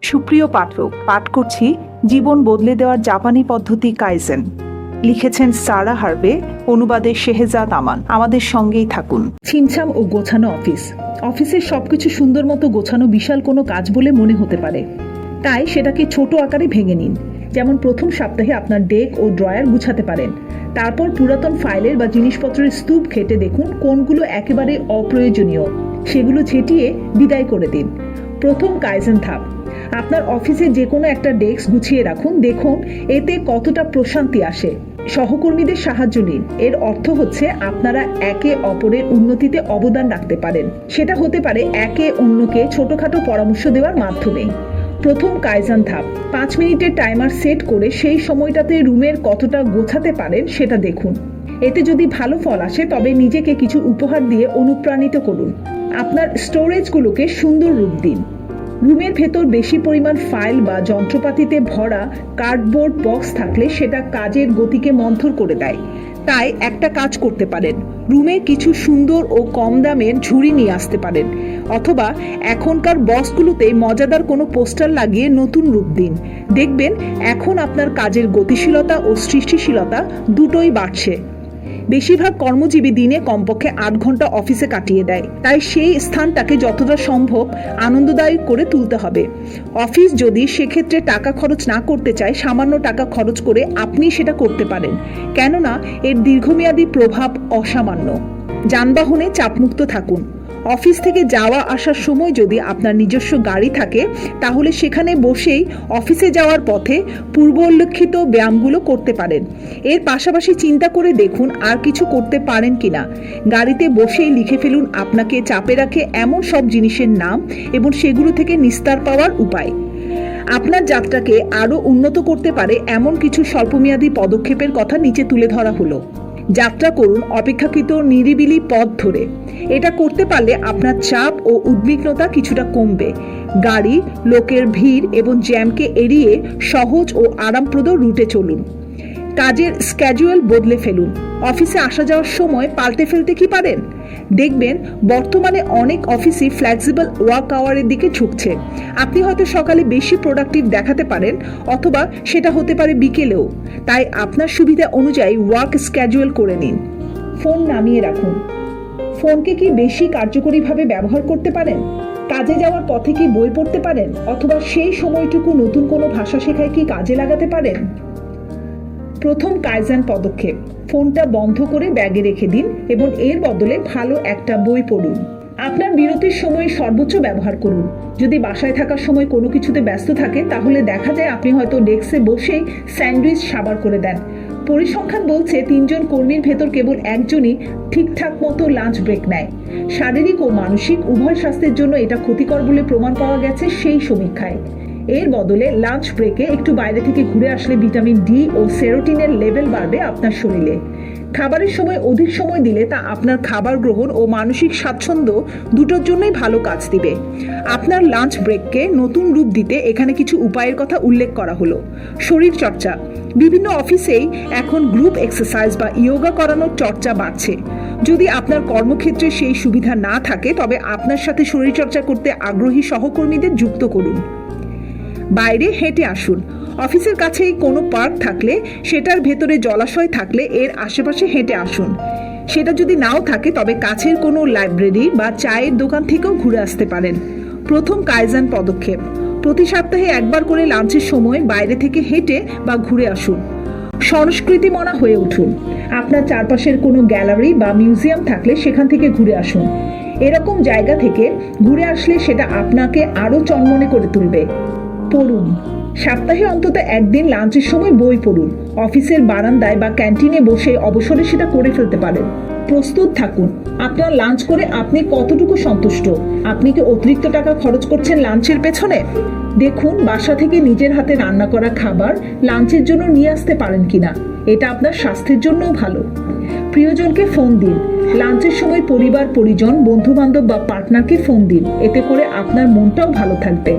সুপ্রিয় পাঠক, পাঠ করছি জীবন বদলে দেওয়ার জাপানি পদ্ধতি কাইজেন। লিখেছেন সারা হার্ভে, অনুবাদে শেহজাদ আমান। আমাদের সঙ্গেই থাকুন। ছিমছাম ও গোছানো অফিসের সবকিছু সুন্দর মতো গোছানো বিশাল কোনো কাজ বলে মনে হতে পারে, তাই সেটাকে ছোট আকারে ভেঙে নিন। যেমন প্রথম সপ্তাহে আপনার ডেক ও ড্রয়ার গুছাতে পারেন। তারপর পুরাতন ফাইলের বা জিনিসপত্রের স্তূপ ঘেটে দেখুন কোনগুলো একেবারে অপ্রয়োজনীয়, সেগুলো ঝেঁটিয়ে বিদায় করে দিন। প্রথম কাইজেন ধাপ, আপনার অফিসে যে কোনো একটা ডেস্ক গুছিয়ে রাখুন, দেখুন এতে কতটা প্রশান্তি আসে। সহকর্মীদের সাহায্য নিন। এর অর্থ হচ্ছে আপনারা একে অপরের উন্নতিতে অবদান রাখতে পারেন। সেটা হতে পারে একে অন্যকে ছোটখাটো পরামর্শ দেওয়ার মাধ্যমে। প্রথম কাইজেন ধাপ, 5 মিনিটের টাইমার সেট করে সেই সময়টাতে রুমের কতটা গোছাতে পারেন সেটা দেখুন। এতে যদি ভালো ফল আসে তবে নিজেকে কিছু উপহার দিয়ে অনুপ্রাণিত করুন। আপনার স্টোরেজগুলোকে সুন্দর রূপ দিন। রুমের ভেতর বেশি পরিমাণ ফাইল বা যন্ত্রপাতিতে ভরা কার্ডবোর্ড বক্স থাকলে সেটা কাজের গতিকে মন্থর করে দেয়। তাই একটা কাজ করতে পারেন, রুমে কিছু সুন্দর ও কম দামের ঝুড়ি নিয়ে আসতে পারেন, অথবা এখনকার বক্সগুলোতে মজাদার কোনো পোস্টার লাগিয়ে নতুন রূপ দিন। দেখবেন এখন আপনার কাজের গতিশীলতা ও সৃষ্টিশীলতা দুটোই বাড়ছে। বেশিরভাগ কর্মজীবী দিনে কমপক্ষে 8 ঘন্টা অফিসে কাটিয়ে দেয়, তাই সেই স্থানটাকে যতটা সম্ভব আনন্দদায়ক করে তুলতে হবে। অফিস যদি সেক্ষেত্রে টাকা খরচ না করতে চায়, সামান্য টাকা খরচ করে আপনি সেটা করতে পারেন, কেননা এর দীর্ঘমেয়াদী প্রভাব অসামান্য। যানবাহনে চাপমুক্ত থাকুন। অফিস থেকে যাওয়া আসার সময় যদি আপনার নিজস্ব গাড়ি থাকে তাহলে সেখানে বসেই অফিসে যাওয়ার পথে পূর্ব উল্লেখিত ব্যায়ামগুলো করতে পারেন। এর পাশাপাশি চিন্তা করে দেখুন আর কিছু করতে পারেন কিনা। গাড়িতে বসেই লিখে ফেলুন আপনাকে চাপে রাখে এমন সব জিনিসের নাম এবং সেগুলো থেকে নিস্তার পাওয়ার উপায়। আপনার যাত্রাকে আরও উন্নত করতে পারে এমন কিছু স্বল্পমেয়াদী পদক্ষেপের কথা নিচে তুলে ধরা হলো। যাত্রা করুন অপেক্ষাকৃত নিরিবিলি পথ ধরে। এটা করতে পারলে আপনার চাপ ও উদ্বিগ্নতা কিছুটা কমবে। গাড়ি, লোকের ভিড় এবং জ্যামকে এড়িয়ে সহজ ও আরামপ্রদ রুটে চলুন। কাজের স্ক্যাজুয়াল বদলে ফেলুন। অফিসে আসা যাওয়ার সময় পাল্টে ফেলতে কি পারেন? দেখবেন বর্তমানে অনেক অফিসই ফ্লেক্সিবল ওয়ার্ক আওয়ারের দিকে ঝুঁকছে। আপনি হয়তো সকালে বেশি প্রোডাক্টিভ দেখাতে পারেন, অথবা সেটা হতে পারে বিকেলেও। তাই আপনার সুবিধা অনুযায়ী ওয়ার্ক স্ক্যাজুয়াল করে নিন। ফোন নামিয়ে রাখুন। ফোনকে কি বেশি কার্যকরীভাবে ব্যবহার করতে পারেন? কাজে যাওয়ার পথে কি বই পড়তে পারেন, অথবা সেই সময়টুকু নতুন কোনো ভাষা শেখায় কি কাজে লাগাতে পারেন? প্রথম কাইজেন পদক্ষেপ, ফোনটা বন্ধ করে ব্যাগে রেখে দিন এবং এর বদলে ভালো একটা বই পড়ুন। আপনার বিরতির সময় সর্বোচ্চ ব্যবহার করুন। যদি বাসায় থাকার সময় কোনো কিছুতে ব্যস্ত থাকে তাহলে দেখা যায় আপনি হয়তো ডেস্কে বসেই স্যান্ডউইচ সাবার করে দেন। পরিসংখ্যান বলছে 3 জন কর্মীর ভেতর কেবল একজনই ঠিকঠাক মতো লাঞ্চ ব্রেক নেয়। শারীরিক ও মানসিক উভয় স্বাস্থ্যের জন্য এটা ক্ষতিকর বলে প্রমাণ পাওয়া গেছে সেই সমীক্ষায়। এর বদলে লাঞ্চ ব্রেকে একটু বাইরে থেকে ঘুরে আসলে ভিটামিন ডি ও সেরোটিনের লেভেল বাড়বে আপনার শরীরে। খাবারের সময় অধিক সময় দিলে তা আপনার খাবার গ্রহণ ও মানসিক স্বাচ্ছন্দ্য দুটোর জন্যই ভালো কাজ দিবে। আপনার লাঞ্চ ব্রেককে নতুন রূপ দিতে এখানে কিছু উপায়ের কথা উল্লেখ করা হলো। শরীর চর্চা, বিভিন্ন অফিসেই এখন গ্রুপ এক্সারসাইজ বা ইয়োগা করানোর চর্চা বাড়ছে। যদি আপনার কর্মক্ষেত্রে সেই সুবিধা না থাকে তবে আপনার সাথে শরীরচর্চা করতে আগ্রহী সহকর্মীদের যুক্ত করুন। বাইরে হেঁটে আসুন। অফিসের কাছেই কোনো পার্ক থাকলে, সেটার ভেতরে জলাশয় থাকলে এর আশেপাশে হেঁটে আসুন। সেটা যদি নাও থাকে তবে কাছের কোনো লাইব্রেরি বা চায়ের দোকান থেকেও ঘুরে আসতে পারেন। প্রথম কাইজেন পদক্ষেপ, প্রতি সপ্তাহে একবার করে লাঞ্চের সময় বাইরে থেকে হেঁটে বা ঘুরে আসুন। সংস্কৃতিমনা হয়ে উঠুন। আপনার চারপাশের কোনো গ্যালারি বা মিউজিয়াম থাকলে সেখান থেকে ঘুরে আসুন। এরকম জায়গা থেকে ঘুরে আসলে সেটা আপনাকে আরও চনমনে করে তুলবে। পড়ুন। সপ্তাহে অন্তত একদিন লাঞ্চের সময় বই পড়ুন। অফিসের বারান্দায় বা ক্যান্টিনে বসে অবসরে সেটা করে ফেলতে পারেন। প্রস্তুত থাকুন। আপনার লাঞ্চ করে আপনি কতটুকু সন্তুষ্ট? আপনি কি অতিরিক্ত টাকা খরচ করছেন লাঞ্চের পেছনে? দেখুন বাসা থেকে নিজের হাতে রান্না করা খাবার লাঞ্চের জন্য নিয়ে আসতে পারেন কিনা। এটা আপনার স্বাস্থ্যের জন্যও ভালো। প্রিয়জনকে ফোন দিন। লাঞ্চের সময় পরিবার, পরিজন, বন্ধু-বান্ধব বা পার্টনারকে ফোন দিন। এতে করে আপনার মনটাও ভালো থাকবে।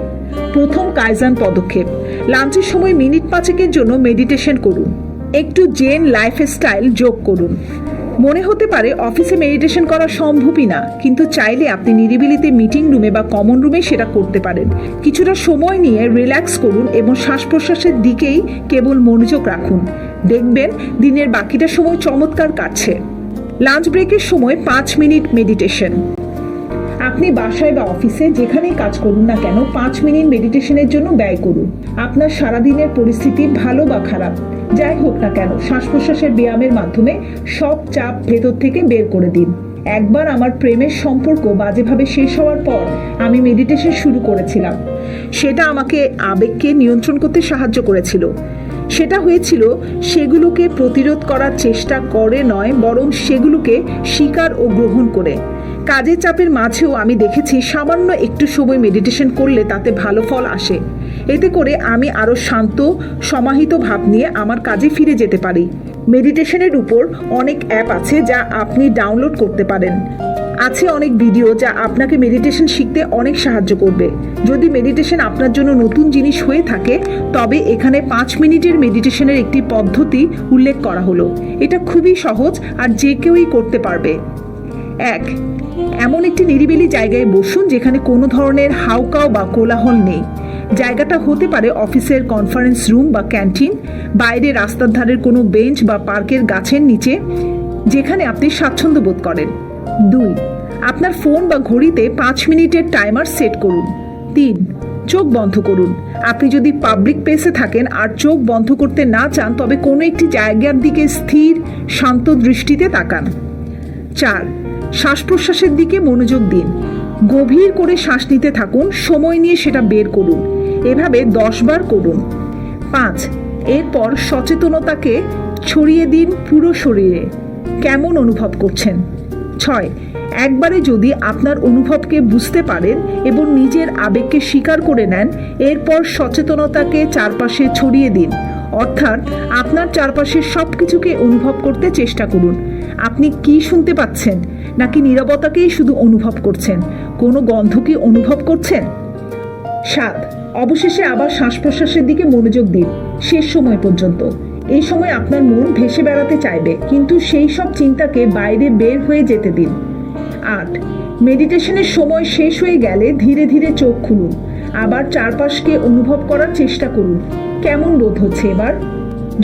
প্রথম কাইজেন পদক্ষেপ, লাঞ্চের সময় মিনিট 5 জন্য মেডিটেশন করুন। একটু জেন লাইফস্টাইল যোগ করুন। মনে হতে পারে অফিসে মেডিটেশন করা সম্ভবই না, কিন্তু চাইলে আপনি নিরিবিলিতে মিটিং রুমে বা কমন রুমে সেটা করতে পারেন। কিছুটা সময় নিয়ে রিল্যাক্স করুন এবং শ্বাস প্রশ্বাসের দিকেই কেবল মনোযোগ রাখুন। দেখবেন দিনের বাকিটা সময় চমৎকার কাটছে। লাঞ্চ ব্রেকের সময় 5 মিনিট মেডিটেশন। আপনি বাসায় বা অফিসে যেখানেই কাজ করুন না কেন 5 মিনিট মেডিটেশনের জন্য ব্যয় করুন। আপনার সারাদিনের পরিস্থিতি ভালো বা খারাপ যাই হোক না কেন, শ্বাস প্রশ্বাসের ব্যায়ামের মাধ্যমে সব চাপ ভেতর থেকে বের করে দিন। একবার আমার প্রেমের সম্পর্ক বাজেভাবে শেষ হওয়ার পর আমি মেডিটেশন শুরু করেছিলাম। সেটা আমাকে আবেগকে নিয়ন্ত্রণ করতে সাহায্য করেছিল। সেটা হয়েছিল সেগুলোকে প্রতিরোধ করার চেষ্টা করে নয়, বরং সেগুলোকে স্বীকার ও গ্রহণ করে। কাজের চাপের মাঝেও আমি দেখেছি সামান্য একটু সময় মেডিটেশন করলে তাতে ভালো ফল আসে। এতে করে আমি আরও শান্ত, সমাহিত ভাব নিয়ে আমার কাজে ফিরে যেতে পারি। মেডিটেশনের উপর অনেক অ্যাপ আছে যা আপনি ডাউনলোড করতে পারেন। আছে অনেক ভিডিও যা আপনাকে মেডিটেশন শিখতে অনেক সাহায্য করবে। যদি মেডিটেশন আপনার জন্য নতুন জিনিস হয়ে থাকে, তবে এখানে 5 মিনিটের মেডিটেশনের একটি পদ্ধতি উল্লেখ করা হলো। এটা খুবই সহজ আর যে কেউই করতে পারবে। 1. এমন একটি নিরিবিলি জায়গায় বসুন যেখানে কোনো ধরনের হাউকাও বা কোলাহল নেই। জায়গাটা হতে পারে অফিসের কনফারেন্স রুম বা ক্যান্টিন, বাইরে রাস্তার ধারের কোনো বেঞ্চ বা পার্কের গাছের নিচে, যেখানে আপনি স্বাচ্ছন্দ্য বোধ করেন। 2. আপনার ফোন বা ঘড়িতে 5 মিনিটের টাইমার সেট করুন। 3. চোখ বন্ধ করুন। আপনি যদি পাবলিক প্লেসে থাকেন আর চোখ বন্ধ করতে না চান, তবে কোনো একটি জায়গার দিকে স্থির, শান্ত দৃষ্টিতে তাকান। 4. শ্বাস প্রশ্বাসের দিকে মনোযোগ দিন। গভীর করে শ্বাস নিতে থাকুন, সময় নিয়ে সেটা বের করুন। এভাবে 10 বার করুন। 5. এরপর সচেতনতাকে ছড়িয়ে দিন পুরো শরীরে। কেমন অনুভব করছেন? 6. একবারে যদি আপনার অনুভবকে বুঝতে পারেন এবং নিজের আবেগকে স্বীকার করে নেন, এরপর সচেতনতাকে চারপাশে ছড়িয়ে দিন। অর্থাৎ আপনার চারপাশের সব কিছুকে অনুভব করতে চেষ্টা করুন। আপনি কি শুনতে পাচ্ছেন, নাকি নীরবতাকেই শুধু অনুভব করছেন? কোনো গন্ধ কি অনুভব করছেন? 7. অবশেষে আবার শ্বাস প্রশ্বাসের দিকে মনোযোগ দিন শেষ সময় পর্যন্ত। এই সময় আপনার মন ভেসে বেড়াতে চাইবে, কিন্তু সেই সব চিন্তাকে বাইরে বের হয়ে যেতে দিন। 8. মেডিটেশনের সময় শেষ হয়ে গেলে ধীরে ধীরে চোখ খুলুন। আবার চারপাশকে অনুভব করার চেষ্টা করুন। কেমন বোধ হচ্ছে এবার?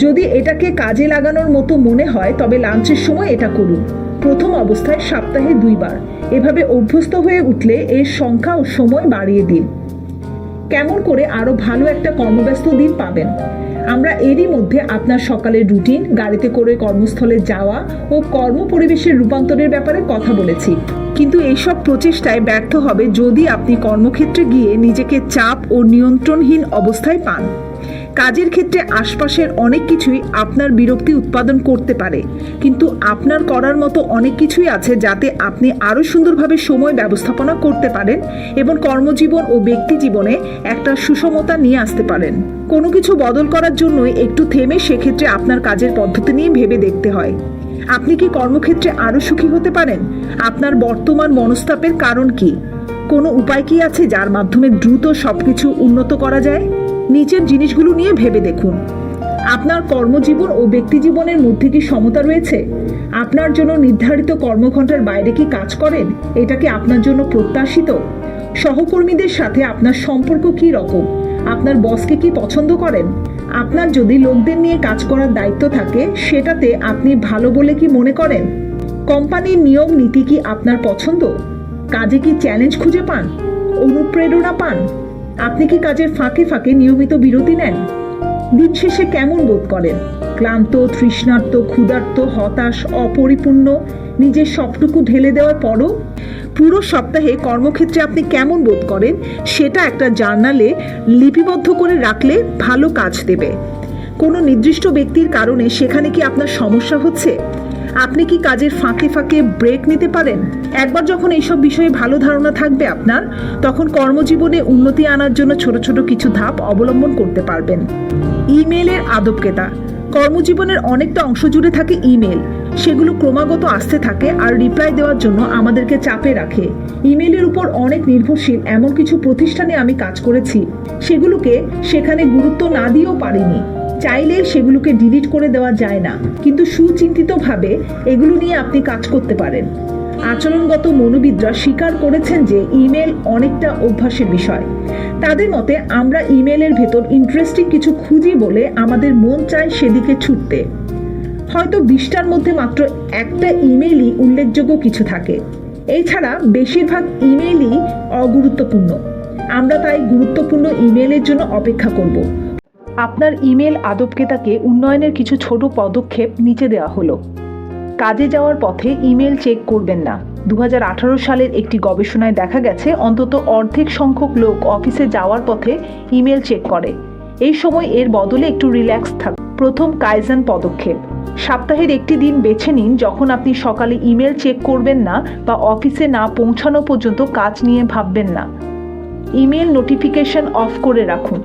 যদি এটাকে কাজে লাগানোর মতো মনে হয়, তবে লাঞ্চের সময় এটা করুন। প্রথম অবস্থায় সপ্তাহে 2 বার। এভাবে অভ্যস্ত হয়ে উঠলে এর সংখ্যা ও সময় বাড়িয়ে দিন। কেমন করে আরও ভালো একটা কর্মব্যস্ত দিন পাবেন? আমরা এরই মধ্যে আপনার সকালের রুটিন, গাড়িতে করে কর্মস্থলে যাওয়া ও কর্ম পরিবেশের রূপান্তরের ব্যাপারে কথা বলেছি। কিন্তু এইসব প্রচেষ্টায় ব্যর্থ হবে যদি আপনি কর্মক্ষেত্রে গিয়ে নিজেকে চাপ ও নিয়ন্ত্রণহীন অবস্থায় পান। কাজের ক্ষেত্রে আশপাশের অনেক কিছুই আপনার বিরক্তি উৎপাদন করতে পারে, কিন্তু আপনার করার মতো অনেক কিছুই আছে যাতে আপনি আরও সুন্দরভাবে সময় ব্যবস্থাপনা করতে পারেন এবং কর্মজীবন ও ব্যক্তি জীবনে একটা সুষমতা নিয়ে আসতে পারেন। কোনো কিছু বদল করার জন্যই একটু থেমে সেক্ষেত্রে আপনার কাজের পদ্ধতি নিয়ে ভেবে দেখতে হয়। আপনি কি কর্মক্ষেত্রে আরও সুখী হতে পারেন? আপনার বর্তমান মনস্তাপের কারণ কি? কোনো উপায় কি আছে যার মাধ্যমে দ্রুত সবকিছু উন্নত করা যায়? নিচের জিনিসগুলো নিয়ে ভেবে দেখুন। আপনার কর্মজীবন ও ব্যক্তিজীবনের মধ্যে কি সমতা রয়েছে? আপনার জন্য নির্ধারিত কর্মঘণ্টার বাইরে কি কাজ করেন? এটা কি আপনার জন্য প্রত্যাশিত? সহকর্মীদের সাথে আপনার সম্পর্ক কি রকম? আপনার বসকে কি পছন্দ করেন? আপনার যদি লোকদের নিয়ে কাজ করার দায়িত্ব থাকে, সেটাতে আপনি ভালো বলে কি মনে করেন? কোম্পানির নিয়ম নীতি কি আপনার পছন্দ? কাজে কি চ্যালেঞ্জ খুঁজে পান? অনুপ্রেরণা পান? আপনি কি কাজের ফাঁকে ফাঁকে নিয়মিত বিরতি নেন? দিন শেষে কেমন বোধ করেন? ক্লান্ত, তৃষ্ণার্ত, ক্ষুধার্ত, হতাশ, অপরিপূর্ণ, নিজের সবটুকু ঢেলে দেওয়ার পরও? পুরো সপ্তাহে কর্মক্ষেত্রে আপনি কেমন বোধ করেন সেটা একটা জার্নালে লিপিবদ্ধ করে রাখলে ভালো কাজ দেবে। কোনো নির্দিষ্ট ব্যক্তির কারণে সেখানে কি আপনার সমস্যা হচ্ছে? আপনি কি কাজের ফাঁকে ফাঁকে ব্রেক নিতে পারেন? একবার যখন এইসব বিষয়ে ভালো ধারণা থাকবে আপনার, তখন কর্মজীবনে উন্নতি আনার জন্য ছোট ছোট কিছু ধাপ অবলম্বন করতে পারবেন। ইমেলের আদবকেতা। কর্মজীবনের অনেকটা অংশ জুড়ে থাকে ইমেল। সেগুলো ক্রমাগত আসতে থাকে আর রিপ্লাই দেওয়ার জন্য আমাদেরকে চাপে রাখে। ইমেলের উপর অনেক নির্ভরশীল এমন কিছু প্রতিষ্ঠানে আমি কাজ করেছি, সেগুলোকে সেখানে গুরুত্ব না দিয়েও পারিনি। চাইলে সেগুলোকে ডিলিট করে দেওয়া যায় না, কিন্তু সুচিন্তিতভাবে এগুলো নিয়ে আপনি কাজ করতে পারেন। আচরণগত মনোবিদরা স্বীকার করেছেন যে ইমেল অনেকটা অভ্যাসের বিষয়। তাদের মতে আমরা ইমেলের ভেতর ইন্টারেস্টিং কিছু খুঁজি বলে আমাদের মন চায় সেদিকে ছুটতে। হয়তো 20টার মধ্যে মাত্র একটা ইমেলই উল্লেখযোগ্য কিছু থাকে। এছাড়া বেশিরভাগ ইমেলই অগুরুত্বপূর্ণ। আমরা তাই গুরুত্বপূর্ণ ইমেলের জন্য অপেক্ষা করব। আপনার ইমেল আদবকেতাকে উন্নয়নের কিছু ছোট পদক্ষেপ নিচে দেওয়া হলো। কাজে যাওয়ার পথে ইমেল চেক করবেন না। 2018 সালের একটি গবেষণায় দেখা গেছে অন্তত অর্ধেক সংখ্যক লোক অফিসে যাওয়ার পথে ইমেল চেক করে। এই সময় এর বদলে একটু রিল্যাক্স থাক। প্রথম কাইজেন পদক্ষেপ: সপ্তাহের একটি দিন বেছে নিন যখন আপনি সকালে ইমেল চেক করবেন না বা অফিসে না পৌঁছানো পর্যন্ত কাজ নিয়ে ভাববেন না। ইমেল নোটিফিকেশন অফ করে রাখুন।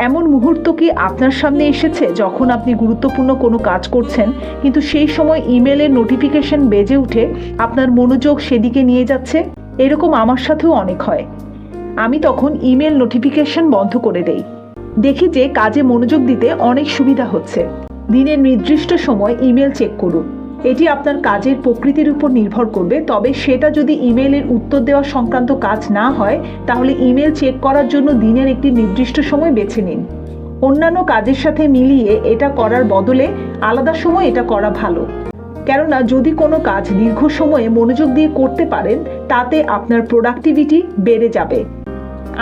এমন মুহূর্ত কি আপনার সামনে এসেছে যখন আপনি গুরুত্বপূর্ণ কোনো কাজ করছেন কিন্তু সেই সময় ইমেলের নোটিফিকেশন বেজে উঠে আপনার মনোযোগ সেদিকে নিয়ে যাচ্ছে? এরকম আমার সাথেও অনেক হয়। আমি তখন ইমেল নোটিফিকেশন বন্ধ করে দেই। দেখি যে কাজে মনোযোগ দিতে অনেক সুবিধা হচ্ছে। দিনের নির্দিষ্ট সময় ইমেল চেক করুন। এটি আপনার কাজের প্রকৃতির উপর নির্ভর করবে, তবে সেটা যদি ইমেলের উত্তর দেওয়া সংক্রান্ত কাজ না হয় তাহলে ইমেল চেক করার জন্য দিনের একটি নির্দিষ্ট সময় বেছে নিন। অন্যান্য কাজের সাথে মিলিয়ে এটা করার বদলে আলাদা সময় এটা করা ভালো, কেননা যদি কোনো কাজ দীর্ঘ সময়ে মনোযোগ দিয়ে করতে পারেন তাতে আপনার প্রোডাক্টিভিটি বেড়ে যাবে।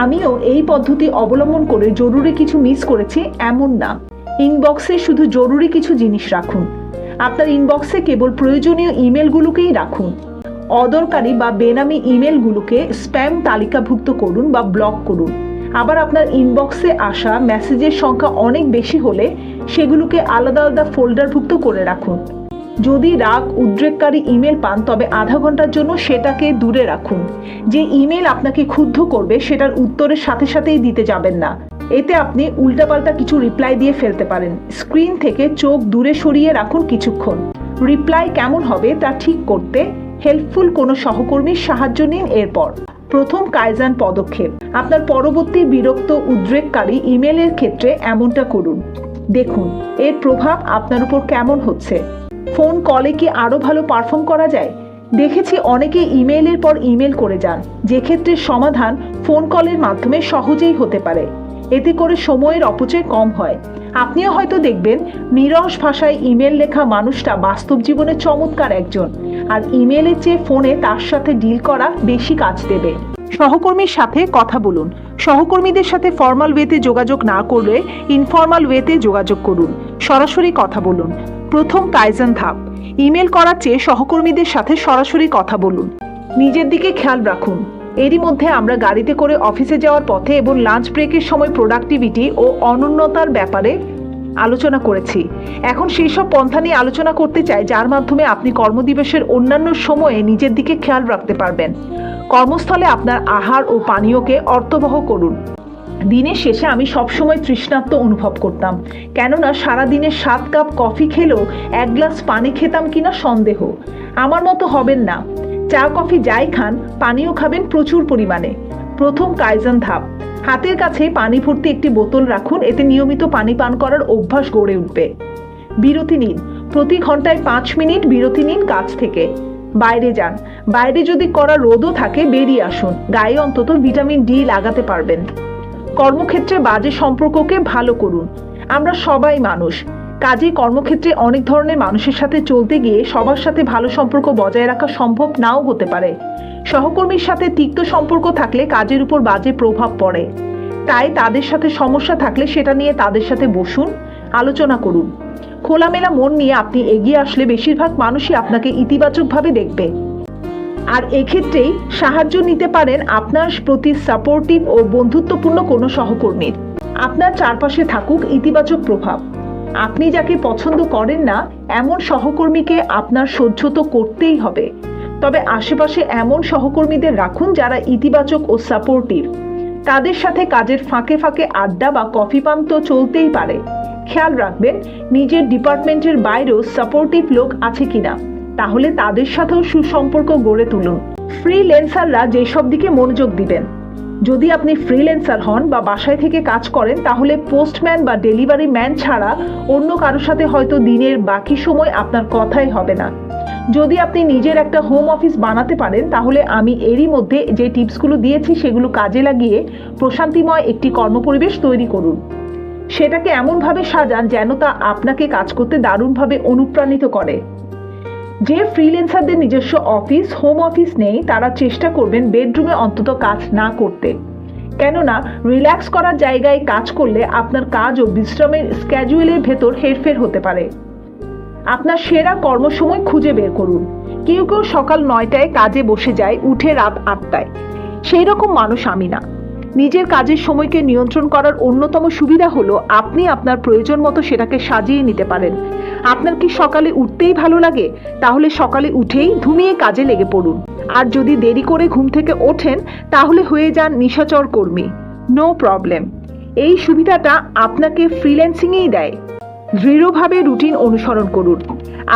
আমিও এই পদ্ধতি অবলম্বন করে জরুরি কিছু মিস করেছি এমন না। ইনবক্সে শুধু জরুরি কিছু জিনিস রাখুন। আপনার ইনবক্সে কেবল প্রয়োজনীয় ইমেলগুলোকেই রাখুন। অদরকারি বা বেনামি ইমেলগুলোকে স্প্যাম তালিকাভুক্ত করুন বা ব্লক করুন। আবার আপনার ইনবক্সে আসা মেসেজের সংখ্যা অনেক বেশি হলে সেগুলোকে আলাদা আলাদা ফোল্ডারভুক্ত করে রাখুন। যদি রাগ উদ্রেককারী ইমেল পান তবে আধা ঘন্টার জন্য সেটাকে দূরে রাখুন। যে ইমেল আপনাকে ক্ষুব্ধ করবে সেটার উত্তরের সাথে সাথেই দিতে যাবেন না। এতে আপনি উল্টাপাল্টা কিছু রিপ্লাই দিয়ে ফেলতে পারেন। স্ক্রিন থেকে চোখ দূরে সরিয়ে রাখুন কিছুক্ষণ। রিপ্লাই কেমন হবে তা ঠিক করতে হেল্পফুল কোনো সহকর্মীর সাহায্য নিন। এরপর প্রথম কাইজান পদক্ষেপ: আপনার পরবর্তী বিরক্ত উদ্রেককারী ইমেলের ক্ষেত্রে এমনটা করুন। দেখুন এর প্রভাব আপনার উপর কেমন হচ্ছে। ফোন কলে কি আরও ভালো পারফর্ম করা যায়? দেখেছি অনেকে ইমেলের পর ইমেল করে যান, যে ক্ষেত্রে সমাধান ফোন কলের মাধ্যমে সহজেই হতে পারে। এতে করে সময়ের অপচয় কম হয়। আপনিও হয়তো দেখবেন নিরস ভাষায় ইমেল লেখা মানুষটা বাস্তব জীবনে চমৎকার একজন, আর ইমেলের চেয়ে ফোনে তার সাথে ডিল করা বেশি কাজ দেবে। সহকর্মীর সাথে কথা বলুন। সহকর্মীদের সাথে ফর্মাল ওয়েতে যোগাযোগ না করলে ইনফর্মাল ওয়েতে যোগাযোগ করুন। সরাসরি কথা বলুন। প্রথম কাইজেন ধাপ: ইমেল করার চেয়ে সহকর্মীদের সাথে সরাসরি কথা বলুন। নিজের দিকে খেয়াল রাখুন। এরই মধ্যে আমরা গাড়িতে করে অফিসে যাওয়ার পথে এবং লাঞ্চ ব্রেকের সময় প্রোডাক্টিভিটি ও অনন্যতার ব্যাপারে আলোচনা করেছি। এখন সেই সব পন্থা নিয়ে আলোচনা করতে চাই যার মাধ্যমে আপনি কর্মদিবসের অন্যান্য সময়ে নিজের দিকে খেয়াল রাখতে পারবেন। কর্মস্থলে আপনার আহার ও পানীয়কে অর্থবহ করুন। দিনের শেষে আমি সবসময় তৃষ্ণার্ত অনুভব করতাম, কেননা সারাদিনে 7 কাপ কফি খেলেও 1 গ্লাস পানি খেতাম কিনা সন্দেহ। আমার মতো হবেন না। চা কফি যাই খান, পানিও খাবেন প্রচুর পরিমাণে। প্রথম কাইজান ধাপ: হাতের কাছে পানি ভর্তি একটি বোতল রাখুন। এতে নিয়মিত পানি পান করার অভ্যাস গড়ে উঠবে। বিরতি নিন। প্রতি ঘন্টায় 5 মিনিট বিরতি নিন কাজ থেকে। বাইরে যান। বাইরে যদি কড়া রোদও থাকে বেরিয়ে আসুন। গায়ে অন্তত ভিটামিন ডি লাগাতে পারবেন। কর্মক্ষেত্রে বাজে সম্পর্ককে ভালো করুন। আমরা সবাই মানুষ। কাজে কর্মক্ষেত্রে অনেক ধরনের মানুষের সাথে চলতে গিয়ে সবার সাথে ভালো সম্পর্ক বজায় রাখা সম্ভব নাও হতে পারে। সহকর্মীর সাথে তিক্ত সম্পর্ক থাকলে কাজের উপর বাজে প্রভাব পড়ে। তাই তাদের সাথে সমস্যা থাকলে সেটা নিয়ে তাদের সাথে বসুন, আলোচনা করুন। খোলামেলা মন নিয়ে আপনি এগিয়ে আসলে বেশিরভাগ মানুষই আপনাকে ইতিবাচকভাবে দেখবে। আর এক্ষেত্রেই সাহায্য নিতে পারেন আপনার প্রতি সাপোর্টিভ ও বন্ধুত্বপূর্ণ কোনো সহকর্মীর। আপনার চারপাশে থাকুক ইতিবাচক প্রভাব। আপনি যাকে পছন্দ করেন না এমন সহকর্মীকে আপনার সহ্য তো করতেই হবে, তবে আশেপাশে এমন সহকর্মীদের রাখুন যারা ইতিবাচক ও সাপোর্টিভ। তাদের সাথে কাজের ফাঁকে ফাঁকে আড্ডা বা কফি পান তো চলতেই পারে। খেয়াল রাখবেন নিজের ডিপার্টমেন্টের বাইরেও সাপোর্টিভ লোক আছে কিনা, তাহলে তাদের সাথেও সুসম্পর্ক গড়ে তুলুন। ফ্রিল্যান্সাররা যেসব দিকে মনোযোগ দিবেন: যদি আপনি ফ্রিল্যান্সার হন বা বাসায় থেকে কাজ করেন, তাহলে পোস্টম্যান বা ডেলিভারি ম্যান ছাড়া অন্য কারোর সাথে হয়তো দিনের বাকি সময় আপনার কথাই হবে না। যদি আপনি নিজের একটা হোম অফিস বানাতে পারেন, তাহলে আমি এরই মধ্যে যে টিপসগুলো দিয়েছি সেগুলো কাজে লাগিয়ে প্রশান্তিময় একটি কর্মপরিবেশ তৈরি করুন। সেটাকে এমনভাবে সাজান যেন তা আপনাকে কাজ করতে দারুণভাবে অনুপ্রাণিত করে। যে ফ্রিল্যান্সারদের নিজস্ব অফিস, হোম অফিস নেই, তারা চেষ্টা করবেন বেডরুমে অন্তত কাজ না করতে। কেননা রিল্যাক্স করার জায়গায় কাজ করলে আপনার কাজ ও বিশ্রামের স্ক্যাজুয়ালের ভেতর হেরফের হতে পারে। আপনার সেরা কর্মসময় খুঁজে বের করুন। কেউ কেউ সকাল 9টায় কাজে বসে যায়, উঠে রাত 8টায়। সেই রকম মানুষ আমি না। নিজের কাজের সময়কে নিয়ন্ত্রণ করার অন্যতম সুবিধা হলো আপনি আপনার প্রয়োজন মতো সেটাকে সাজিয়ে নিতে পারেন। আপনার কি সকালে উঠতেই ভালো লাগে? তাহলে সকালে উঠেই ধুমিয়ে কাজে লেগে পড়ুন। আর যদি দেরি করে ঘুম থেকে ওঠেন, তাহলে হয়ে যান নিশাচর কর্মী। No problem. এই সুবিধাটা আপনাকে ফ্রিল্যান্সিংয়েই দেয়। দৃঢ়ভাবে রুটিন অনুসরণ করুন।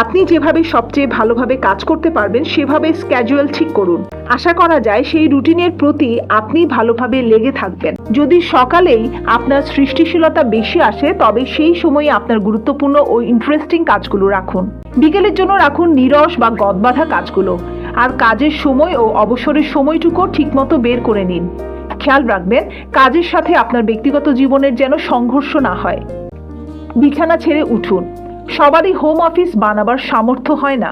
আপনি যেভাবে সবচেয়ে ভালোভাবে কাজ করতে পারবেন সেভাবে স্ক্যাজুয়াল ঠিক করুন। আশা করা যায় সেই রুটিনের প্রতি আপনি ভালোভাবে লেগে থাকবেন। যদি সকালেই আপনার সৃষ্টিশীলতা বেশি আসে, তবে সেই সময়ে আপনার গুরুত্বপূর্ণ ও ইন্টারেস্টিং কাজগুলো রাখুন। বিকেলের জন্য রাখুন নিরস বা গদবাঁধা কাজগুলো। আর কাজের সময় ও অবসরের সময়টুকু ঠিকমতো বের করে নিন। খেয়াল রাখবেন কাজের সাথে আপনার ব্যক্তিগত জীবনের যেন সংঘর্ষ না হয়। বিছানা ছেড়ে উঠুন। সবারই হোম অফিস বানাবার সামর্থ্য হয় না,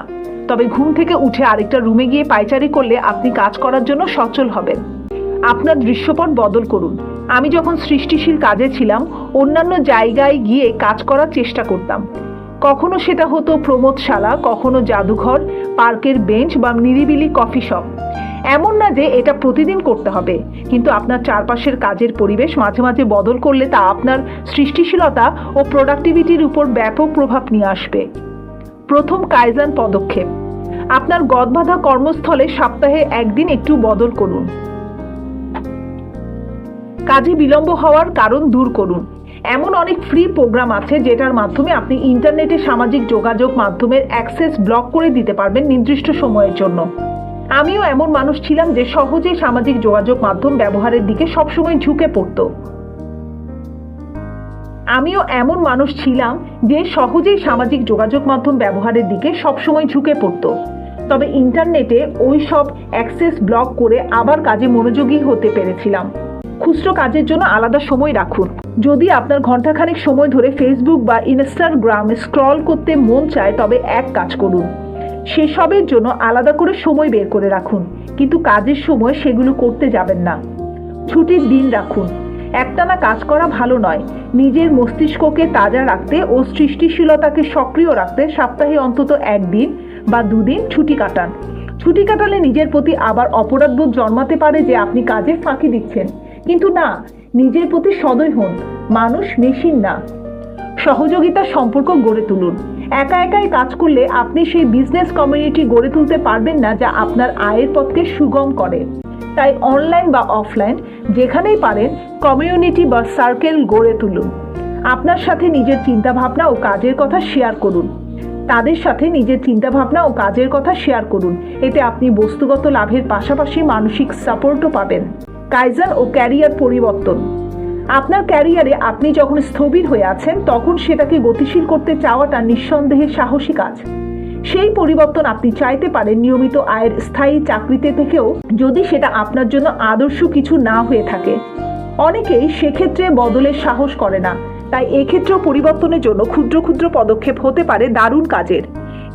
তবে ঘুম থেকে উঠে আরেকটা রুমে গিয়ে পায়চারি করলে আপনি কাজ করার জন্য সচল হবেন। আপনার দৃশ্যপট বদল করুন। আমি যখন সৃষ্টিশীল কাজে ছিলাম, অন্যান্য জায়গায় গিয়ে কাজ করার চেষ্টা করতাম। কখনো সেটা হতো প্রমোদশালা, কখনো জাদুঘর, পার্কের বেঞ্চ বা নিরিবিলি কফি শপ। এমন না যে এটা প্রতিদিন করতে হবে, কিন্তু আপনার চারপাশের কাজের পরিবেশ মাঝে মাঝে বদল করলে তা আপনার সৃষ্টিশীলতা ও প্রোডাক্টিভিটির উপর ব্যাপক প্রভাব নিয়ে আসবে। প্রথম কাইজান পদক্ষেপ, আপনার গদবাঁধা কর্মস্থলে সপ্তাহে একদিন একটু বদল করুন। কাজে বিলম্ব হওয়ার কারণ দূর করুন। এমন অনেক ফ্রি প্রোগ্রাম আছে যেটার মাধ্যমে আপনি ইন্টারনেটে সামাজিক যোগাযোগ মাধ্যমের অ্যাক্সেস ব্লক করে দিতে পারবেন নির্দিষ্ট সময়ের জন্য। আমিও এমন মানুষ ছিলাম যে সহজেই সামাজিক যোগাযোগ মাধ্যম ব্যবহারের দিকে সবসময় ঝুঁকে পড়তো। তবে ইন্টারনেটে ওই সব অ্যাক্সেস ব্লক করে আবার কাজে মনোযোগী হতে পেরেছিলাম। খুচরো কাজের জন্য আলাদা সময় রাখুন। যদি আপনার ঘন্টাখানেক সময় ধরে ফেসবুক বা ইনস্টাগ্রাম স্ক্রল করতে মন চায়, তবে এক কাজ করুন, সেসবের জন্য আলাদা করে সময় বের করে রাখুন, কিন্তু কাজের সময় সেগুলো করতে যাবেন না। ছুটির দিন রাখুন। একটানা কাজ করা ভালো নয়। নিজের মস্তিষ্ককে তাজা রাখতে ও সৃষ্টিশীলতাকে সক্রিয় রাখতে সপ্তাহে অন্তত একদিন বা 2 দিন ছুটি কাটান। ছুটি কাটালে নিজের প্রতি আবার অপরাধবোধ জন্মাতে পারে যে আপনি কাজে ফাঁকি দিচ্ছেন, কিন্তু না, নিজের প্রতি সদয় হন। মানুষ মেশিন না। সহযোগিতার সম্পর্ক গড়ে তুলুন। একা একাই কাজ করলে আপনি সেই বিজনেস কমিউনিটি গড়ে তুলতে পারবেন না যা আপনার আয়ের পথকে সুগম করে। তাই অনলাইন বা অফলাইন যেখানেই পারেন কমিউনিটি বা সার্কেল গড়ে তুলুন। আপনার সাথে নিজের চিন্তাভাবনা ও কাজের কথা শেয়ার করুন। তাদের সাথে নিজের চিন্তাভাবনা ও কাজের কথা শেয়ার করুন। এতে আপনি বস্তুগত লাভের পাশাপাশি মানসিক সাপোর্টও পাবেন। কাইজান ও ক্যারিয়ার পরিবর্তন। আপনার ক্যারিয়ারে আপনি যখন স্থবির হয়ে আছেন, তখন সেটাকে গতিশীল করতে চাওয়াটা নিঃসন্দেহে সাহসী কাজ। সেই পরিবর্তন আপনি চাইতে পারেন নিয়মিত আয়ের স্থায়ী চাকরিতে থেকেও, যদি সেটা আপনার জন্য আদর্শ কিছু না হয়ে থাকে। অনেকেই সেক্ষেত্রে বদলের সাহস করে না, তাই এক্ষেত্রেও পরিবর্তনের জন্য ক্ষুদ্র ক্ষুদ্র পদক্ষেপ হতে পারে দারুণ কাজের।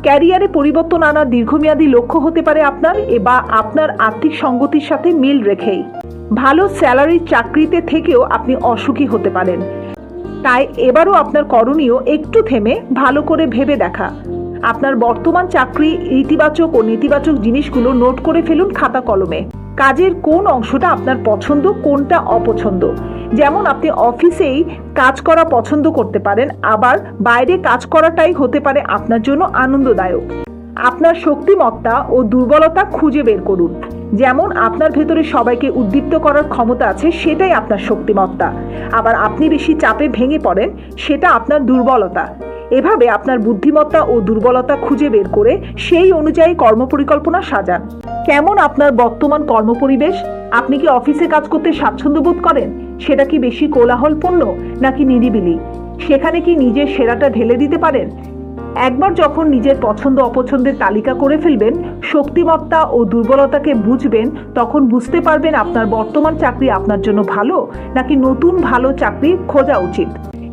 ক্যারিয়ারে পরিবর্তন আনার দীর্ঘমেয়াদী লক্ষ্য হতে পারে আপনার বা আপনার আর্থিক সঙ্গতির সাথে মিল রেখেই। ভালো স্যালারির চাকরিতে থেকেও আপনি অসুখী হতে পারেন। তাই এবারও আপনার করণীয় একটু থেমে ভালো করে ভেবে দেখা। আপনার বর্তমান চাকরি ইতিবাচক ও নেতিবাচক জিনিসগুলো নোট করে ফেলুন খাতা কলমে। কাজের কোন অংশটা আপনার পছন্দ, কোনটা অপছন্দ। যেমন আপনি অফিসেই কাজ করা পছন্দ করতে পারেন, আবার বাইরে কাজ করাটাই হতে পারে আপনার জন্য আনন্দদায়ক। আপনার শক্তিমত্তা ও দুর্বলতা খুঁজে বের করুন। যেমন আপনার ভেতরে সবাইকে উদ্দীপ্ত করার ক্ষমতা আছে, সেটাই আপনার শক্তিমত্তা। আবার আপনি বেশি চাপে ভেঙে পড়েন, সেটা আপনার দুর্বলতা। এভাবে আপনার বুদ্ধিমত্তা ও দুর্বলতা খুঁজে বের করে সেই অনুযায়ী কর্মপরিকল্পনা সাজান। কেমন আপনার বর্তমান কর্মপরিবেশ? আপনি কি অফিসে কাজ করতে স্বাচ্ছন্দ্য বোধ করেন? সেটা কি বেশি কোলাহলপূর্ণ নাকি নিরিবিলি? সেখানে কি নিজের সেরাটা ঢেলে দিতে পারেন? একবার যখন নিজের পছন্দ অপছন্দের তালিকা করে ফেলবেন, শক্তিমত্তা ও দুর্বলতাকে বুঝবেন, তখন বুঝতে পারবেন আপনার বর্তমান চাকরি আপনার জন্য ভালো নাকি নতুন ভালো চাকরি খোঁজা উচিত।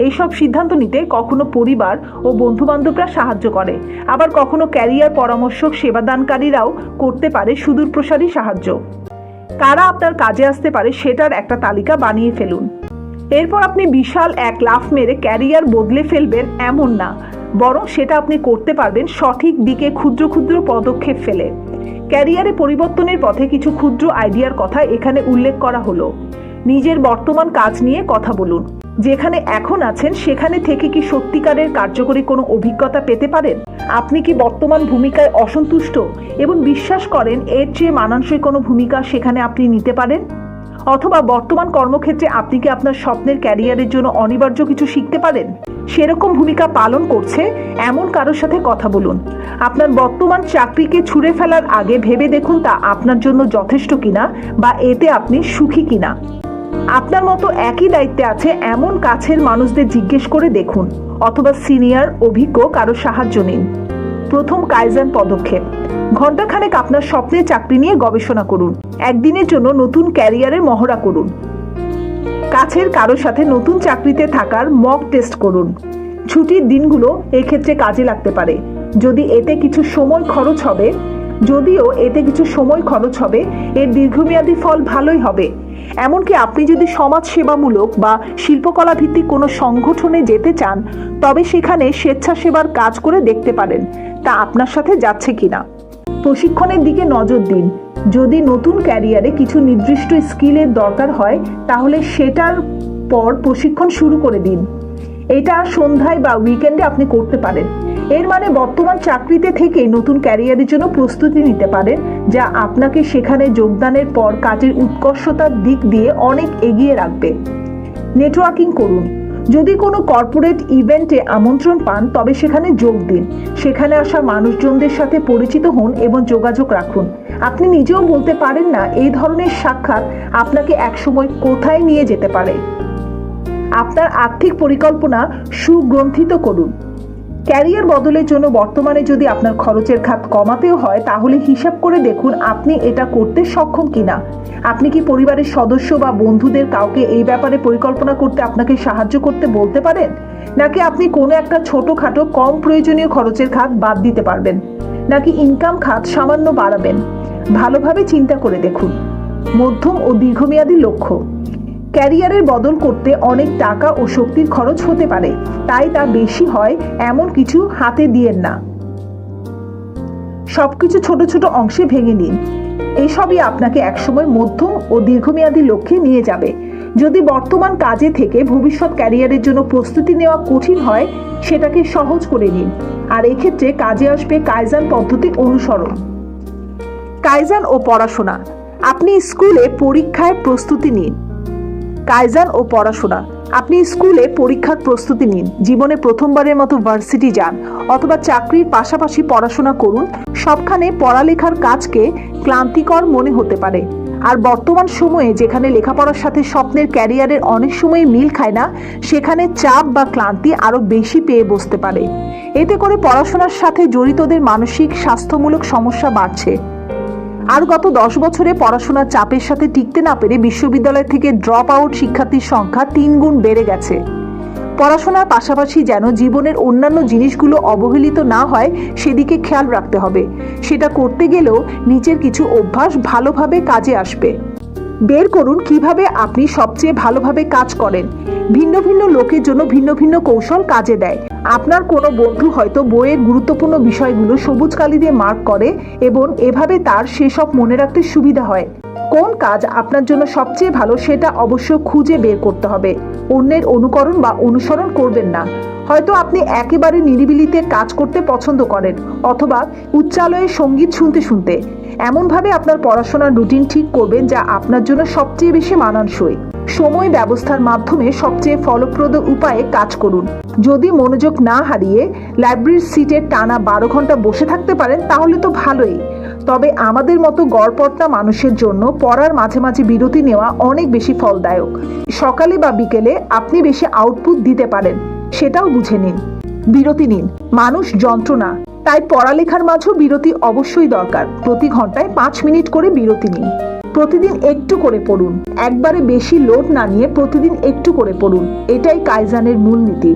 এইসব সিদ্ধান্ত নিতে কখনো পরিবার ও বন্ধুবান্ধবরা সাহায্য করে, আবার কখনো ক্যারিয়ার পরামর্শক সেবাদানকারীরাও করতে পারে সুদূরপ্রসারী সাহায্য। কারা আপনার কাজে আসতে পারে সেটার একটা তালিকা বানিয়ে ফেলুন। এরপর আপনি বিশাল এক লাফ মেরে ক্যারিয়ার বদলে ফেলবেন এমন না, বরং সেটা আপনি করতে পারবেন সঠিক দিকে ক্ষুদ্র ক্ষুদ্র পদক্ষেপ ফেলে। ক্যারিয়ারে পরিবর্তনের পথে কিছু ক্ষুদ্র আইডিয়ার কথা এখানে উল্লেখ করা হলো। নিজের বর্তমান কাজ নিয়ে কথা বলুন। যেখানে এখন আছেন সেখানে থেকে কি সত্যিকারের কার্যকরী কোনো অভিজ্ঞতা পেতে পারেন? আপনি কি বর্তমান ভূমিকায় অসন্তুষ্ট এবং বিশ্বাস করেন এর চেয়ে মানানসই কোনো ভূমিকা সেখানে আপনি নিতে পারেন? অথবা বর্তমান কর্মক্ষেত্রে আপনি কি আপনার স্বপ্নের ক্যারিয়ারের জন্য অনিবার্য কিছু শিখতে পারেন? সেরকম ভূমিকা পালন করছে এমন কারোর সাথে কথা বলুন। আপনার বর্তমান চাকরিকে ছুঁড়ে ফেলার আগে ভেবে দেখুন তা আপনার জন্য যথেষ্ট কিনা বা এতে আপনি সুখী কিনা। আপনার মতো একই দায়িত্বে আছে এমন কাছের মানুষদের জিজ্ঞেস করে দেখুন, অথবা সিনিয়র অভিজ্ঞ কারো সাহায্য নিন। প্রথম কাইজান পদক্ষেপ: ঘণ্টাখানেক আপনার স্বপ্নের চাকরি নিয়ে গবেষণা করুন। একদিনের জন্য নতুন ক্যারিয়ারের মহড়া করুন। কাছের কারো সাথে নতুন চাকরিতে থাকার মক টেস্ট করুন। ছুটির দিনগুলো এক্ষেত্রে কাজে লাগতে পারে। যদিও এতে কিছু সময় খরচ হবে, এর দীর্ঘমেয়াদী ফল ভালোই হবে। এমনকি আপনি যদি সমাজ সেবামূলক বা শিল্পকলা ভিত্তিক কোনো সংগঠনে যেতে চান, তবে সেখানে স্বেচ্ছাসেবার কাজ করে দেখতে পারেন তা আপনার সাথে যাচ্ছে কিনা। প্রশিক্ষণের দিকে নজর দিন। যদি নতুন ক্যারিয়ারে কিছু নির্দিষ্ট স্কিলের দরকার হয়, তাহলে সেটার পর প্রশিক্ষণ শুরু করে দিন। এটা সন্ধ্যায় বা উইকেন্ডে আপনি করতে পারেন। এর মানে বর্তমান চাকরিতে থেকে নতুন ক্যারিয়ারের জন্য প্রস্তুতি নিতে পারেন, যা আপনাকে সেখানে যোগদানের পর কাজের উৎকর্ষতার দিক দিয়ে অনেক এগিয়ে রাখবে। নেটওয়ার্কিং করুন। যদি কোনো কর্পোরেট ইভেন্টে আমন্ত্রণ পান, তবে সেখানে যোগ দিন। সেখানে আসা মানুষজনদের সাথে পরিচিত হন এবং যোগাযোগ রাখুন। আপনি নিজেও বলতে পারেন না এই ধরনের সাক্ষাৎ আপনাকে একসময় কোথায় নিয়ে যেতে পারে। আপনার আর্থিক পরিকল্পনা সুগ্রন্থিত করুন। ক্যারিয়ার বদলের জন্য বর্তমানে যদি আপনার খরচের খাত কমাতেও হয়, তাহলে হিসাব করে দেখুন আপনি এটা করতে সক্ষম কিনা। আপনি কি পরিবারের সদস্য বা বন্ধুদের কাউকে এই ব্যাপারে পরিকল্পনা করতে আপনাকে সাহায্য করতে বলতে পারেন? নাকি আপনি কোনো একটা ছোটোখাটো কম প্রয়োজনীয় খরচের খাত বাদ দিতে পারবেন? নাকি ইনকাম খাত সামান্য বাড়াবেন? ভালোভাবে চিন্তা করে দেখুন। মধ্যম ও দীর্ঘমেয়াদী লক্ষ্য: ক্যারিয়ারের বদল করতে অনেক টাকা ও শক্তির খরচ হতে পারে, তাই তা বেশি হয় এমন কিছু হাতে দিয়েন না। সবকিছু ছোট ছোট অংশে ভেঙে নিন। এসবই আপনাকে একসময় মধ্যম ও দীর্ঘমেয়াদী লক্ষ্যে নিয়ে যাবে। যদি বর্তমান কাজে থেকে ভবিষ্যৎ ক্যারিয়ারের জন্য প্রস্তুতি নেওয়া কঠিন হয়, সেটাকে সহজ করে নিন। আর এক্ষেত্রে কাজে আসবে কাইজান পদ্ধতি অনুসরণ। কাইজান ও পড়াশোনা: আপনি স্কুলে পরীক্ষায় প্রস্তুতি নিন। কাইজান ও পড়াশোনা: আপনি স্কুলে পরীক্ষার প্রস্তুতি নিন, জীবনে প্রথমবারের মতো ভার্সিটি যান, অথবা চাকরির পাশাপাশি পড়াশোনা করুন। সবখানে পড়ালেখার কাজকে ক্লান্তিকর মনে হতে পারে। আর বর্তমান সময়ে যেখানে লেখাপড়ার সাথে স্বপ্নের ক্যারিয়ারের অনেক সময় মিল খায় না, সেখানে চাপ বা ক্লান্তি আরও বেশি পেয়ে বসতে পারে। এতে করে পড়াশোনার সাথে জড়িতদের মানসিক স্বাস্থ্যমূলক সমস্যা বাড়ছে। আর গত 10 বছরে পড়াশোনার চাপের সাথে টিকতে না পেরে বিশ্ববিদ্যালয় থেকে ড্রপ আউট শিক্ষার্থীর সংখ্যা 3 গুণ বেড়ে গেছে। পড়াশোনার পাশাপাশি যেন জীবনের অন্যান্য জিনিসগুলো অবহেলিত না হয়, সেদিকে খেয়াল রাখতে হবে। সেটা করতে গেলেও নিচের কিছু অভ্যাস ভালোভাবে কাজে আসবে। বের করুন কিভাবে আপনি সবচেয়ে ভালোভাবে কাজ করেন। ভিন্ন ভিন্ন লোকের জন্য ভিন্ন ভিন্ন কৌশল কাজে দেয়। আপনার কোনো বন্ধু হয়তো বইয়ের গুরুত্বপূর্ণ বিষয়গুলো সবুজ কালি দিয়ে মার্ক করে এবং এভাবে তার সেসব মনে রাখতে সুবিধা হয়। কোন কাজ আপনার জন্য সবচেয়ে ভালো সেটা অবশ্যই খুঁজে বের করতে হবে। অন্যের অনুকরণ বা অনুসরণ করবেন না। হয়তো আপনি একেবারে নিরিবিলিতে কাজ করতে পছন্দ করেন, অথবা উচ্চালয়ে সঙ্গীত শুনতে শুনতে। এমনভাবে আপনার পড়াশোনার রুটিন ঠিক করবেন যা আপনার জন্য সবচেয়ে বেশি মানানসই। সময় ব্যবস্থার মাধ্যমে সবচেয়ে ফলপ্রদ উপায়ে কাজ করুন। যদি মনোযোগ না হারিয়ে লাইব্রেরির সিটে টানা 12 ঘন্টা বসে থাকতে পারেন তাহলে তো ভালোই। তবে আমাদের মতো গড়পড়তা মানুষের জন্য পড়ার মাঝে মাঝে বিরতি নেওয়া অনেক বেশি ফলদায়ক। সকালে বা বিকেলে আপনি বেশি আউটপুট দিতে পারেন, সেটাও বুঝে নিন। বিরতি নিন। মানুষ যন্ত্র না, তাই পড়ালেখার মাঝেও বিরতি অবশ্যই দরকার। প্রতি ঘন্টায় 5 মিনিট করে বিরতি নিন। প্রতিদিন একটু করে পড়ুন। একবারে বেশি লোড না নিয়ে প্রতিদিন একটু করে পড়ুন। এটাই কাইজানের মূলনীতি।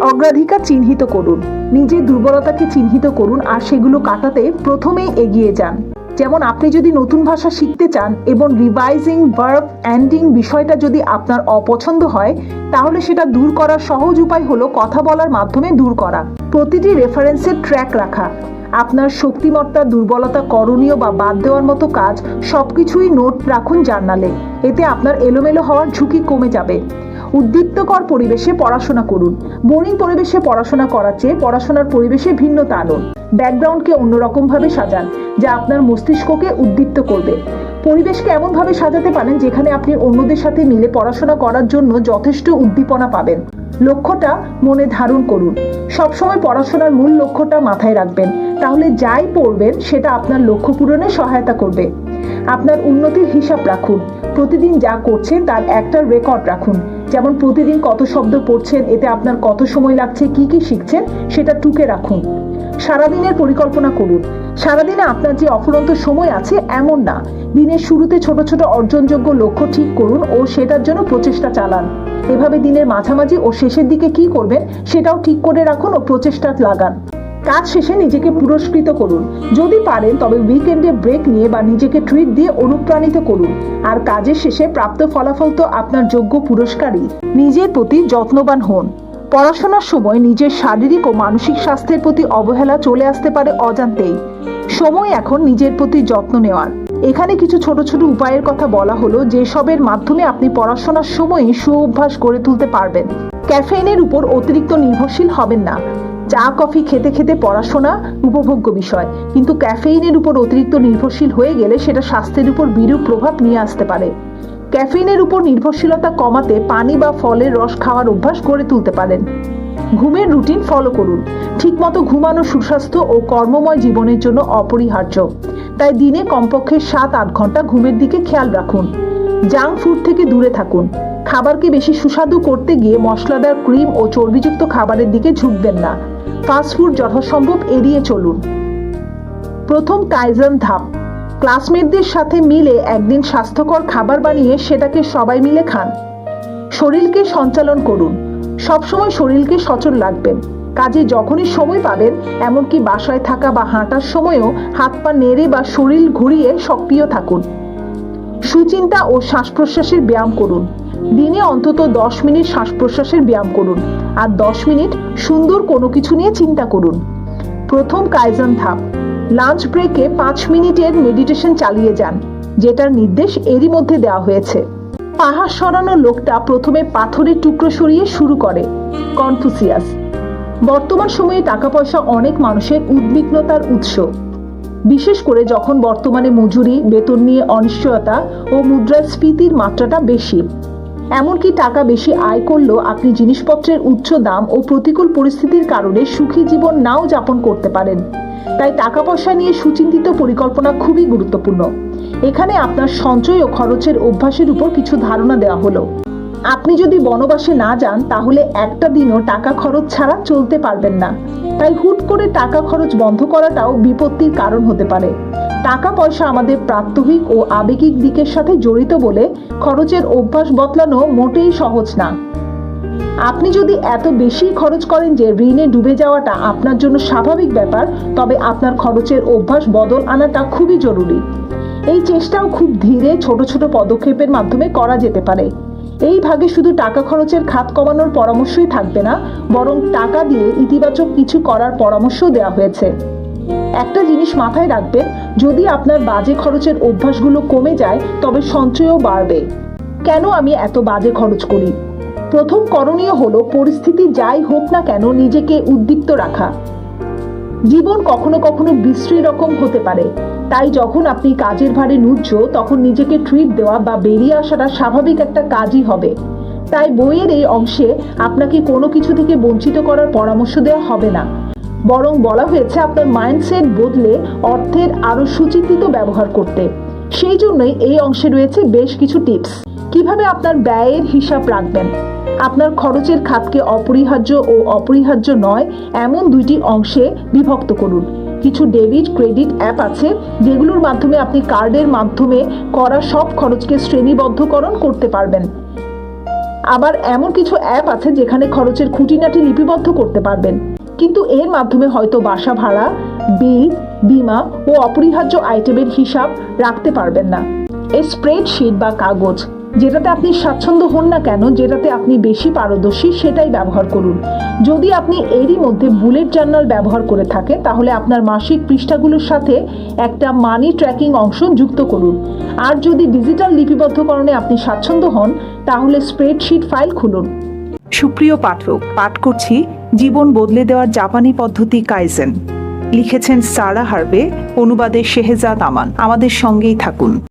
অগ্রাধিকার চিহ্নিত করুন। নিজের দুর্বলতাকে চিহ্নিত করুন আর সেগুলো কাটাতে প্রথমেই এগিয়ে যান। যেমন আপনি যদি নতুন ভাষা শিখতে চান এবং রিভাইজিং, ভার্ব, এন্ডিং বিষয়টা যদি আপনার অপছন্দ হয়, তাহলে সেটা দূর করার সহজ উপায় হলো কথা বলার মাধ্যমে দূর করা। প্রতিটি রেফারেন্সের ট্র্যাক রাখা। আপনার শক্তিমত্তা, দুর্বলতা, করণীয় বা বাদ দেওয়ার মতো কাজ সবকিছুই নোট রাখুন জার্নালে। এতে আপনার এলোমেলো হওয়ার ঝুঁকি কমে যাবে। উদ্দীপ্তকর পরিবেশে পড়াশোনা করুন। বোরিং পরিবেশে পড়াশোনা করার চেয়ে পড়াশোনার পরিবেশে ভিন্নতা আনুন। ব্যাকগ্রাউন্ডকে অন্যরকম ভাবে সাজান যা আপনার মস্তিষ্ককে উদ্দীপ্ত করবে। পরিবেশকে এমনভাবে সাজাতে পারেন যেখানে আপনি অন্যদের সাথে মিলে পড়াশোনা করার জন্য যথেষ্ট উদ্দীপনা পাবেন। লক্ষ্যটা মনে ধারণ করুন। সবসময় পড়াশোনার মূল লক্ষ্যটা মাথায় রাখবেন, তাহলে যাই পড়বেন সেটা আপনার লক্ষ্য পূরণে সহায়তা করবে। আপনার উন্নতির হিসাব রাখুন। প্রতিদিন যা করছেন তার একটা রেকর্ড রাখুন। যেমন প্রতিদিন কত শব্দ পড়ছেন, এতে আপনার কত সময় লাগছে, কি কি শিখছেন সেটা টুকে রাখুন। সারাদিনের পরিকল্পনা করুন। সারাদিনে আপনার যে অফুরন্ত সময় আছে এমন না। দিনের শুরুতে ছোট ছোট অর্জনযোগ্য লক্ষ্য ঠিক করুন ও সেটার জন্য প্রচেষ্টা চালান। এভাবে দিনের মাঝামাঝি ও শেষের দিকে কি করবেন সেটাও ঠিক করে রাখুন ও প্রচেষ্টা লাগান। কাজ শেষে নিজেকে পুরস্কৃত করুন। যদি পারেন তবে উইকেন্ডে ব্রেক নিয়ে বা নিজেকে ট্রিট দিয়ে অনুপ্রাণিত করুন। আর কাজের শেষে প্রাপ্ত ফলাফল তো আপনার যোগ্য পুরস্কারই। নিজের প্রতি যত্নবান হন। পড়াশোনার সময় নিজের শারীরিক ও মানসিক স্বাস্থ্যের প্রতি অবহেলা চলে আসতে পারে অজান্তেই। সময় এখন নিজের প্রতি যত্ন নেওয়ার। এখানে কিছু ছোট ছোট উপায়ের কথা বলা হলো যেসবের মাধ্যমে আপনি পড়াশোনার সময় সুঅভ্যাস গড়ে তুলতে পারবেন। ক্যাফেইনের উপর অতিরিক্ত নির্ভরশীল হবেন না। চা কফি খেতে খেতে পড়াশোনা উপভোগ্য বিষয়, কিন্তু ক্যাফেইনের উপর অতিরিক্ত নির্ভরশীল হয়ে গেলে সেটা স্বাস্থ্যের উপর বিরূপ প্রভাব নিয়ে আসতে পারে। ক্যাফেইনের উপর নির্ভরশীলতা কমাতে পানি বা ফলের রস খাওয়ার অভ্যাস গড়ে তুলতে পারেন। ঘুমের রুটিন ফলো করুন। ঠিকমতো ঘুমানো সুস্বাস্থ্য ও কর্মময় জীবনের জন্য অপরিহার্য। তাই দিনে কমপক্ষে 7-8 ঘন্টা ঘুমের দিকে খেয়াল রাখুন। জাঙ্ক ফুড থেকে দূরে থাকুন। খাবারকে বেশি সুস্বাদু করতে গিয়ে মশলাদার, ক্রিম ও চর্বিযুক্ত খাবারের দিকে ঝুঁকবেন না। ফাস্টফুড যথাসম্ভব এড়িয়ে চলুন। প্রথম কাইজান ধাপ। ক্লাসমেটদের সাথে মিলে একদিন স্বাস্থ্যকর খাবার বানিয়ে সেটাকে সবাই মিলে খান। শরীরকে সঞ্চালন করুন। সবসময় শরীরকে সচল রাখবেন। কাজে যখনই সময় পাবেন, এমনকি বাসায় থাকা বা হাঁটার সময়ও হাত পা নেড়ে বা শরীর ঘুরিয়ে সক্রিয় থাকুন। সুচিন্তা ও শ্বাস প্রশ্বাসের ব্যায়াম করুন। দিনে অন্তত 10 মিনিট শ্বাস প্রশ্বাসের ব্যায়াম করুন আর 10 মিনিট সুন্দর কোনো কিছু নিয়ে চিন্তা করুন। প্রথম কাইজান ধাপ। লাঞ্চ ব্রেকে 5 মিনিটের মেডিটেশন চালিয়ে যান, যেটার নির্দেশ এরই মধ্যে দেওয়া হয়েছে। পাহাড় সরানো লোকটা প্রথমে পাথরের টুকরো সরিয়ে শুরু করে। কনফুসিয়াস। বর্তমান সময়ে টাকা পয়সা অনেক মানুষের উদ্বিগ্নতার উৎস, বিশেষ করে যখন বর্তমানে মজুরি, বেতন নিয়ে অনিশ্চয়তা ও মুদ্রাস্ফীতির মাত্রাটা বেশি। এমনকি টাকা বেশি আয় করলেও আপনি জিনিসপত্রের উচ্চ দাম ও প্রতিকূল পরিস্থিতির কারণে সুখী জীবন নাও যাপন করতে পারেন। তাই টাকা পয়সা নিয়ে সুচিন্তিত পরিকল্পনা খুবই গুরুত্বপূর্ণ। এখানে আপনার সঞ্চয় ও খরচের অভ্যাসের উপর কিছু ধারণা দেওয়া হলো। আপনি যদি বনবাসে না যান তাহলে একটা দিনও টাকা খরচ ছাড়া চলতে পারবেন না। তাই হুট করে টাকা খরচ বন্ধ করাটাও বিপত্তির কারণ হতে পারে। টাকা পয়সা আমাদের প্রাত্যহিক ও আবেগিক দিকের সাথে জড়িত বলে খরচের অভ্যাস বদলানো মোটেই সহজ না। আপনি যদি এত বেশি খরচ করেন যে ঋণে ডুবে যাওয়াটা আপনার জন্য স্বাভাবিক ব্যাপার, তবে আপনার খরচের অভ্যাস বদল আনাটা খুবই জরুরি। এই চেষ্টাও খুব ধীরে ছোট ছোট পদক্ষেপের মাধ্যমে করা যেতে পারে। এই ভাগে শুধু টাকা খরচের খাত কমানোর পরামর্শই থাকবে না, বরং টাকা দিয়ে ইতিবাচক কিছু করার পরামর্শও দেওয়া হয়েছে। একটা জিনিস মাথায় রাখবেন, যদি আপনার বাজে খরচের অভ্যাসগুলো কমে যায় তবে সঞ্চয়ও বাড়বে। কেন আমি এত বাজে খরচ করি? প্রথম করণীয় হলো পরিস্থিতি যাই হোক না কেন নিজেকে উদ্দীপ্ত রাখা। জীবন কখনো কখনো বিশ্রী রকম হতে পারে, তাই যখন আপনি কাজের ভারে নুচ্ছ তখন নিজেকে ট্রিট দেওয়া বা বেরিয়ে আসাটা স্বাভাবিক একটা কাজই হবে। তাই বইয়ের এই অংশে আপনাকে কোনো কিছু থেকে বঞ্চিত করার পরামর্শ দেওয়া হবে না, বরং বলা হয়েছে আপনার মাইন্ডসেট বদলে অর্থের আরো সুচিন্তিত ব্যবহার করতে। সেই জন্যই এই অংশে রয়েছে বেশ কিছু টিপস। কিভাবে আপনার ব্যয়ের হিসাব রাখবেন। আপনার খরচের খাতকে অপরিহার্য ও অপরিহার্য নয় এমন দুইটি অংশে বিভক্ত করুন। কিছু ডেবিট ক্রেডিট অ্যাপ আছে যেগুলোর মাধ্যমে আপনি কার্ডের মাধ্যমে করা সব খরচকে শ্রেণীবদ্ধকরণ করতে পারবেন। আবার এমন কিছু অ্যাপ আছে যেখানে খরচের খুঁটিনাটি লিপিবদ্ধ করতে পারবেন, কিন্তু এর মাধ্যমে হয়তো বাসা ভাড়া, বিল, বীমা ও অপরিহার্য আইটেমের হিসাব রাখতে পারবেন না। এই স্প্রেডশিট বা কাগজ, যেটাতে আপনি স্বাচ্ছন্দ্য হন না কেন, যেটাতে আপনি বেশি পারদর্শী সেটাই ব্যবহার করুন। যদি আপনি এরই মধ্যে বুলেট জার্নাল ব্যবহার করে থাকেন তাহলে আপনার মাসিক পৃষ্ঠাগুলোর সাথে একটা মানি ট্র্যাকিং অংশ যুক্ত করুন। আর যদি ডিজিটাল লিপিবদ্ধকরণে আপনি স্বাচ্ছন্দ্য হন তাহলে স্প্রেডশিট ফাইল খুলুন। সুপ্রিয় পাঠক, পাঠ করছি জীবন বদলে দেওয়ার জাপানি পদ্ধতি কাইজেন। লিখেছেন সারা হার্বে, অনুবাদে শেহজাদ আমান। আমাদের সঙ্গেই থাকুন।